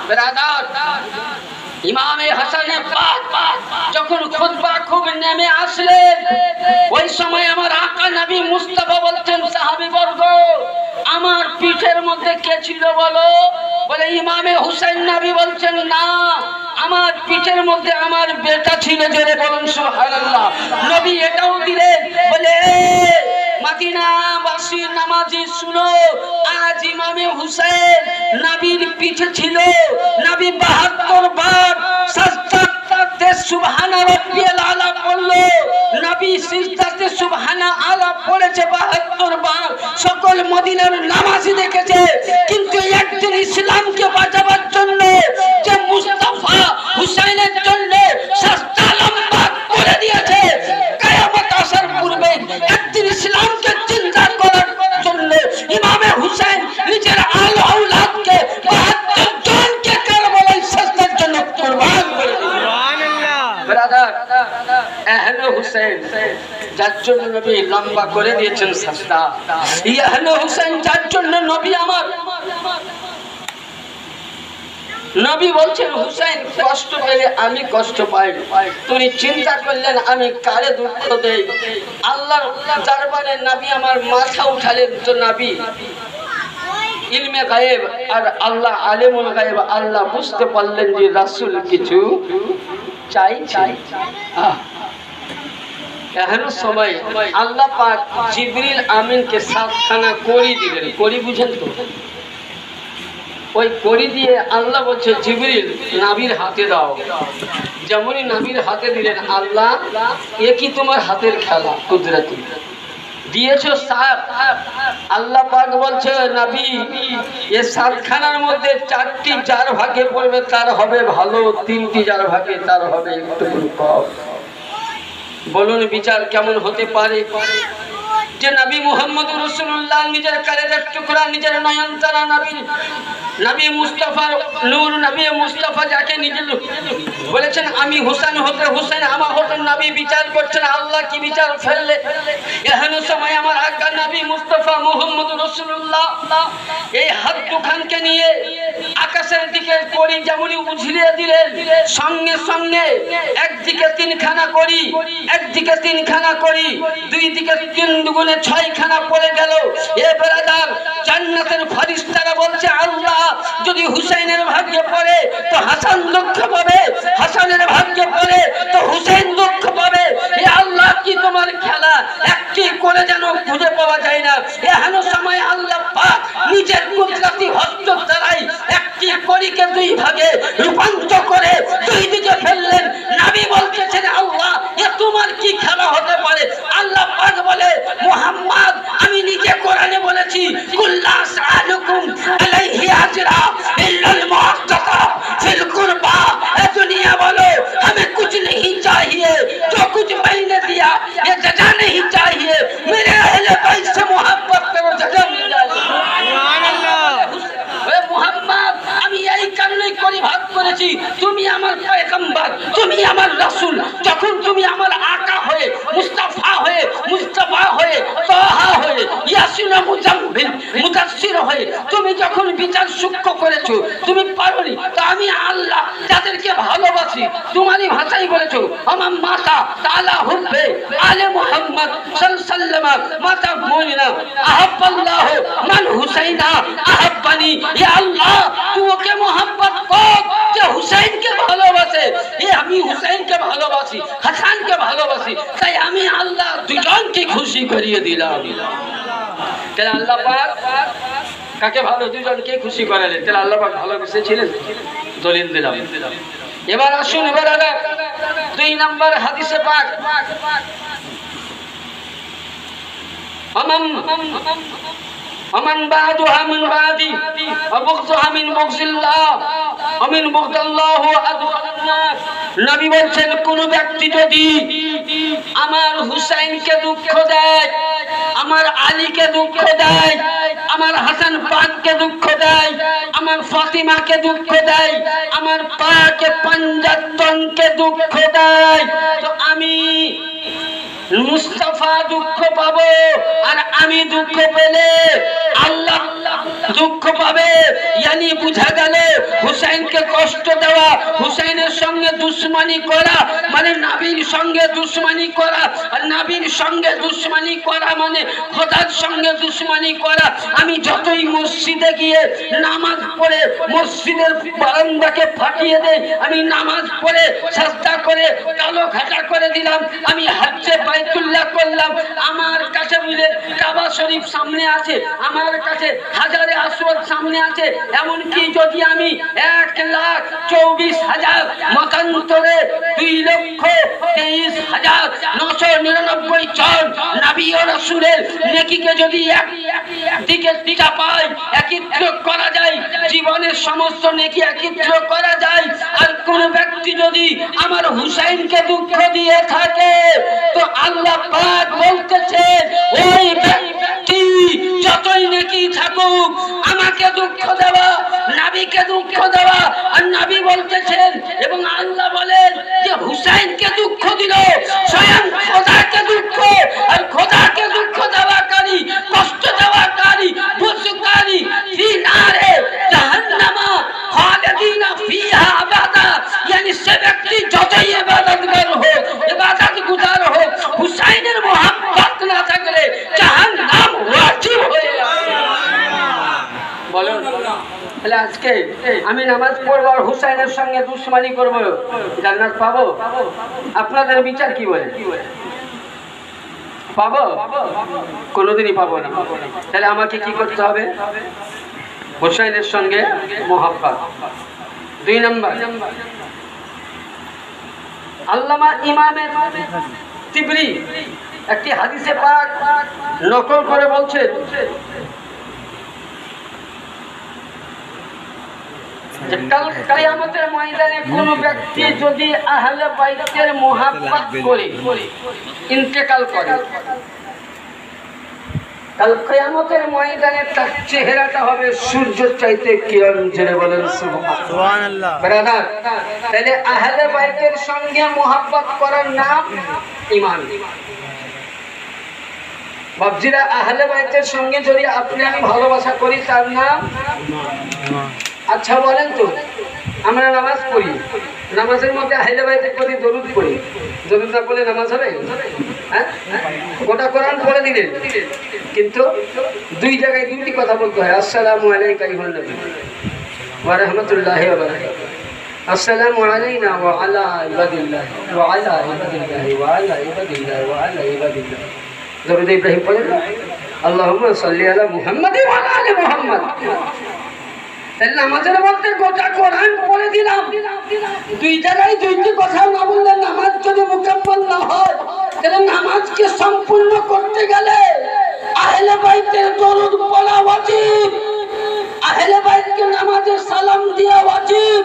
Brother, ইমামে হাসানে পাক যখন খুতবা খুব নেমে আসলেন, ওই সময় আমার আকা নবী মুস্তাফা বলছেন, সাহাবীবর্গ আমার পিঠের মধ্যে কে ছিল বলো? বলে ইমামে হুসাইন। নবী বলছেন না, আমার পিঠের মধ্যে আমার বেটা ছিল। জোরে বলুন সুবহানাল্লাহ। নবী এটাও দিলেন, বলে মদিনাবাসী নামাজি শুনো, আজ ইমামে হুসাইন নবীর পিঠে ছিল। নবী ৭২ বার সাজদাতে সুবহানা রাব্বিয়াল আলা পড়লো। নবী সিজদাতে সুবহানা আলা পড়েছে ৭২ বার। সকল মদিনার নামাজি দেখেছে। কিন্তু একদিন ইসলামকে বাঁচাবার জন্য যে মুস্তাফা হুসাইনের জন্য সাজদা লম্বা করে দিয়েছে, কিয়ামত আসার পূর্বে একদিন ইসলামকে জিন্দা করার জন্য ইমামে হুসাইন নিজের আল আওলাদকে ৭২ জনকে কারবালায় সাজদার জন্য কুরবান করে দিলেন। সুবহানাল্লাহ। ব্রাদার, আহলে হুসাইন যার জন্য নবী লম্বা করে দিয়েছেন সাজদা, এই আহলে হুসাইন যার জন্য নবী আমার নবী বলছেন, হুসাইন কষ্ট পেলে আমি কষ্ট পাই। তুমি চিন্তা করলেন আমি কারে দুঃখ দেই। আল্লাহর দরবারে নবী আমার মাথা উঠালেন। তো নবী ইলমে গায়েব আর আল্লাহ আলিমুল গায়েব, আল্লাহ বুঝতে পারলেন যে রাসূল কিছু চাই। এখন সময় আল্লাহ পাক জিবরিল আমিনকে সাতখানা করি দিলেন। করি বুঝেন তো? ওই করি দিয়ে আল্লাহ বলছে, জিবরিল নবীর হাতে দাও। যেমনই নবীর হাতে দিলেন, আল্লাহ এ কি তোমার হাতের খেলা? কুদরতি দিয়েছো সাত। আল্লাহ পাক বলছে, নবী এ সাতখানার মধ্যে 4টি যার ভাগে পড়বে তার হবে ভালো, 3টি যার ভাগে তার হবে একটু কম। বলুন বিচার কেমন হতে পারে? যে নবী মুহাম্মদ রাসূলুল্লাহ নিজের কালেজের টুকরা, নিজের নয়নতারা নবী মুস্তাফা নূর, নবী মুস্তাফা যাকে নিজে বলেছেন আমি হুসাইন হতে হুসাইন আমার হতে, নবী বিচার করছেন। আল্লাহ কি বিচার ফেললে? এখন সময় আমার আকা নবী মুস্তাফা মুহাম্মদ রাসূলুল্লাহ এই হাত দুখানকে নিয়ে আকাশের দিকে করি যেমনই উঝলিয়ে দিলেন, সঙ্গে সঙ্গে একদিকে 3খানা করি, একদিকে 3খানা করি, দুই দিকে 3 দুগুণে 6খানা পড়ে গেল। এ ব্রাদার, জান্নাতের ফেরেশতারা বলছে, আল্লাহ যদি হুসাইনের ভাগ্যে পড়ে তো হাসান দুঃখ পাবে, হাসানের ভাগ্যে পড়ে তো হুসাইন দুঃখ পাবে। এ আল্লাহ কি তোমার খেলা? একটি করে যেন খুঁজে পাওয়া যায় না। এহেন সময় আল্লাহ পাক নিজের কুদরতি হস্ত দ্বারাই একটি করিকে 2 ভাগে রূপান্তর করে 2 দিকে ফেললেন। নবী বলতেছেন, আল্লাহ এ তোমার কি খেলা হতে পারে? আল্লাহ পাক বলে, মুহাম্মদ আমি নিজে কোরআনে বলেছি, কুল্লাস আলুকুম আলাইহি আজরা ইল্লাল মুআক্কাতা ফিল কুরবা। এ দুনিয়া বলো हमें कुछ नहीं चाहिए, जो कुछ मैंने दिया ये जजा नहीं चाहिए। मेरे अहले बैत से मोहब्बत करो, जजा मिल जाएगी। सुभान अल्लाह। ए मुहम्मद আমি এই কারণেই করি ভাগ করেছি, তুমি আমার পয়গম্বর, তুমি আমার রাসূল। যখন তুমি আমার আকা হয়ে, মুস্তাফা হয়ে, মুস্তাফা হয়ে, তাহা হয়ে, ইয়াসিন মুজাম্মিল মুদাসসির হয়ে তুমি যখন বিচার সূক্ষ্ম করেছো, তুমি পারোনি। তো আমি আল্লাহ যাদেরকে ভালোবাসি, তোমারই ভাষাই বলেছো, আমার মাতা তাআলা হুব্বে আলে মুহাম্মদ সাল্লাল্লাহু আলাইহি মাতা মুমিনা আহাব্বাল্লাহ মান হুসাইনা আহাব্বানি। ইয়া আল্লাহ তুই ওকে মোহাব্বত কর যে হুসাইনকে ভালোবাসে। এ আমি হুসাইনকে ভালোবাসি, হাসানকে ভালোবাসি, তাই আমি আল্লাহ দুজনকে খুশি করিয়ে দিলাম। তাহলে আল্লাহ পাক কাকে ভালো? দুজনকে খুশি করালেন। তাহলে আল্লাহ পাক ভালোবেসেছিলেন, দলিল দিলাম। এবার আসুন, এবার 2 নম্বর হাদিসে পাক, ومن بعدها من بعدي وبغضها من بغض الله ومن بغض الله أدخل الناس। নবী বলছেন, কোন ব্যক্তি যদি আমার হুসাইনকে দুঃখ দেয়, আমার আলীকে দুঃখ দেয়, আমার হাসান পাককে দুঃখ দেয়, আমার ফাতিমাকে দুঃখ দেয়, আমার পাকে পঞ্জাতনকে দুঃখ দেয়, তো আমি মুস্তাফা দুঃখ পাবো। আর আমি দুঃখ পেলে আল্লাহ দুঃখ পাবে। ইয়ানি বুঝা গেল হুসাইনকে কষ্ট দেওয়া, হুসাইনের সঙ্গে দুশ্মনী করা মানে নবীর সঙ্গে দুশ্মনী করা, আর নবীর সঙ্গে দুশ্মনী করা মানে খোদার সঙ্গে দুশ্মনী করা। আমি যতই মসজিদে গিয়ে নামাজ পড়ে মসজিদের বারান্দাকে ফাটিয়ে দেই, আমি নামাজ পড়ে সাজদা করে কালো ঘাটা করে দিলাম, আমি হজ্জে বাইতুল্লাহ করলাম, আমার কাছে বুঝলে কাবা শরীফ সামনে আছে, আমার কাছে হাজারে আসওয়াদ সামনে আছে, এমনকি যদি আমি 1,24,000 মতান্তরে 2,23,999 জন নবী ও রাসূলের নেকিকে যদি একদিকে চাপাই, একত্র করা যায়, জীবনের সমস্ত নেকি একত্র করা যায়, আর কোন ব্যক্তি যদি আমার হুসাইনকে দুঃখ দিয়ে থাকে তো আল্লাহ পাক বলতেছে ওই ব্যক্তি যতই নেকি থাকুক আমাকে দুঃখ দেওয়া, নবীকে দুঃখ দেওয়া, আর নবী বলতেছেন এবং আল্লাহ বলেন যে হুসাইনকে দুঃখ দিল স্বয়ং খোদাকে দুঃখ, আর খোদাকে দুঃখ দেওয়াকারী, কষ্ট দেওয়াকারী, বুঝকারী ফি নারে জাহান্নামা খালিদিনা ফিহা আবাদা, यानी সে ব্যক্তি যতই ইবাদতগার হোক, ইবাদত গুজার হোক, হুসাইনের মোহাব্বত না থাকলে জাহান্নাম ওয়াজিব হয়ে যাবে। বলুন তাহলে আজকে আমি নামাজ পড়বো আর হুসাইনের সঙ্গে দুশ্মনী করবো, জান্নাত পাবো? আপনাদের বিচার কি বলে? পাবো? কোনোদিনই পাবো না। তাহলে আমাকে কি করতে হবে? হুসাইনের সঙ্গে মোহাব্বত। 2 নম্বর, আল্লামা ইমামে তিবরি একটি হাদিসে পাক নকল করে বলছেন যে কাল কিয়ামতের ময়দানে কোন ব্যক্তি যদি আহলে বাইতের মোহাব্বত করে ইন্তেকাল করে, কাল কিয়ামতের ময়দানে তার চেহারাটা হবে সূর্যের চাইতে কিরণ। জেনে বলেন সুবহানাল্লাহ। ব্রাদার, তাহলে আহলে বাইতের সঙ্গে মোহাব্বত করার নাম ঈমান। বাবজিরা, আহলে বাইতের সঙ্গে যদি আপনি আমি ভালোবাসা করি তার নাম ঈমান। আচ্ছা বলেন তো, আমরা নামাজ পড়ি, নামাজের মধ্যে আহলে বাইতের প্রতি দরুদ পড়ি, দরুদ না পড়লে নামাজ হবে? হ্যাঁ, গোটা কোরআন পড়ে দিলেন, কিন্তু 2 জায়গায় 2টি কথা বলতে হয়। আসসালামু আলাইকা আইয়ুহান নবী ওয়া রাহমাতুল্লাহি ওয়া বারাকাতুহু, আসসালামু আলাইনা ওয়া আলা ইবাদিল্লাহ ওয়া আলা ইবাদিল্লাহ ওয়া আলা ইবাদিল্লাহ ওয়া আলা ইবাদিল্লাহ। দরুদ ইব্রাহিম পড়েন, আল্লাহুম্মা সাল্লি আলা মুহাম্মাদ ওয়া আলা আলি মুহাম্মাদ। তাহলে নামাজের মধ্যে গোটা কোরআন পড়ে দিলাম, 2 জায়গায় 2টি কথা না বললে নামাজ যদি মুকাম্মাল না হয়, তাহলে নামাজকে সম্পূর্ণ করতে গেলে আহলে বাইতের দরুদ পড়া ওয়াজিব, আহলে বাইতকে নামাজের সালাম দেওয়া ওয়াজিব।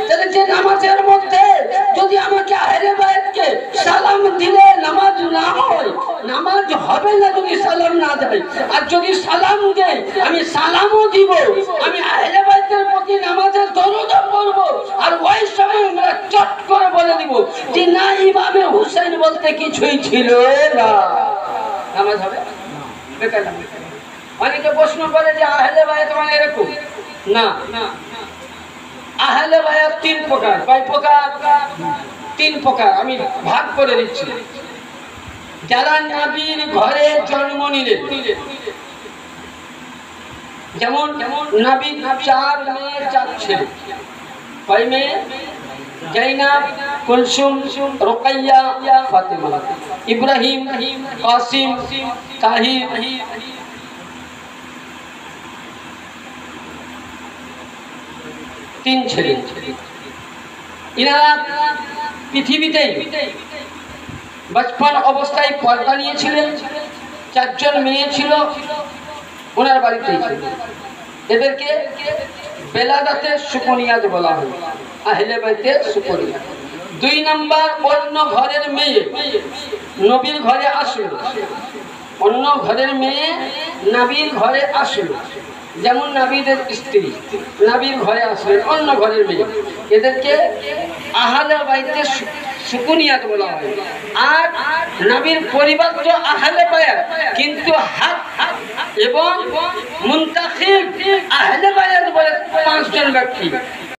তাহলে যে নামাজের মধ্যে যদি আমাকে আহলে বাইতকে সালাম দিলে নামাজ না হয়, নামাজ হবে না যদি সালাম না দেয়। আর যদি সালাম দেয় আমি সালামও দিব, আমি আহলে বাইতের প্রতি নামাজের দরুদও পড়ব, আর ওই সময় আমরা চট করে বলে দিব যে না, ইমামে হুসাইন বলতে কিছুই ছিল না। নামাজ হবে বেকার না। অনেকে প্রশ্ন করে যে আহলে বাইত মানে এরকম না। আহলে বাইত 3 প্রকার। কয় প্রকার? 3 প্রকার। আমি ভাগ করে দিচ্ছি। যারা নবীর ঘরে জন্ম নিলেন, যেমন নবীর 4 মেয়ে 4 ছেলে। কয় মেয়ে? জাইনাব, কুলসুম, রুকাইয়া, ফাতেমা, ইব্রাহিম, কাসিম, তাহির। 3 ছেলে। ইনারা পৃথিবীতে বচপন অবস্থায় পর্দা নিয়েছিলেন। 4 জন মেয়ে ছিল ওনার বাড়িতেই ছিল। এদেরকে বেলাদাতে সুকনিয়াত বলা হয়, আহলে বাইতের সুকনিয়াত। 2 নাম্বার, অন্য ঘরের মেয়ে নবীর ঘরে আসলো, অন্য ঘরের মেয়ে নবীর ঘরে আসলো, যেমন নবীদের স্ত্রী নবীর ঘরে আসলেন, অন্য ঘরের মেয়ে, এদেরকে আহলে বাইতের সুকুনিয়াত বলা হয়। আর নবীর পরিবার তো আহলে বাইত, কিন্তু হাত এবং মুনতাখিব আহলে বায়াত বলে 5 জন ব্যক্তি।